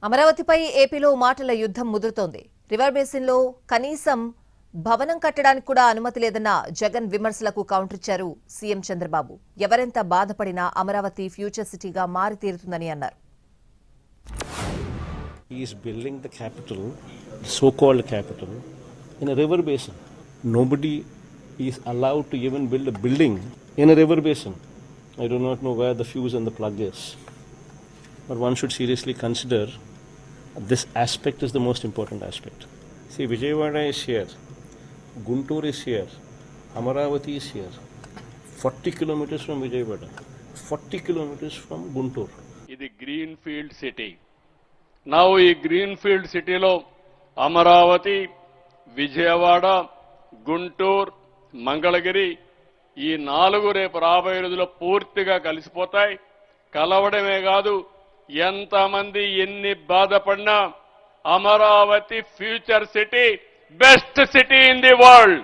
అమరావతిపై ఏపీలో మాటల యుద్ధం ముదురుతోంది. రివర్ బేసిన్లో కనీసం భవనం కట్టడానికి కూడా అనుమతి లేదన్న జగన్ విమర్శలకు కౌంటర్ ఇచ్చారు సీఎం చంద్రబాబు. ఎవరెంత బాధపడినా అమరావతి ఫ్యూచర్ సిటీగా మారి తీరుతుందని అన్నారు. He is building the capital, the so-called capital, in a river basin. Nobody is allowed to even build a building in a river basin. I do not know where the fuse and the plug is. But one should seriously consider this aspect is the most important aspect. See, Vijayawada is here, Guntur is here, Amaravati is here. 40 kilometers from Vijayawada, 40 kilometers from Guntur. ఇది green field city. నా ఈ green field సిటీలో అమరావతి, విజయవాడ, గుంటూరు, మంగళగిరి ఈ 4 రేపు రాబోయే రోజుల్లో పూర్తిగా కలిసిపోతాయి. కలవడమే కాదు, ఎంతమంది ఎన్ని బాధపడినా Amaravati future city, best city in the world.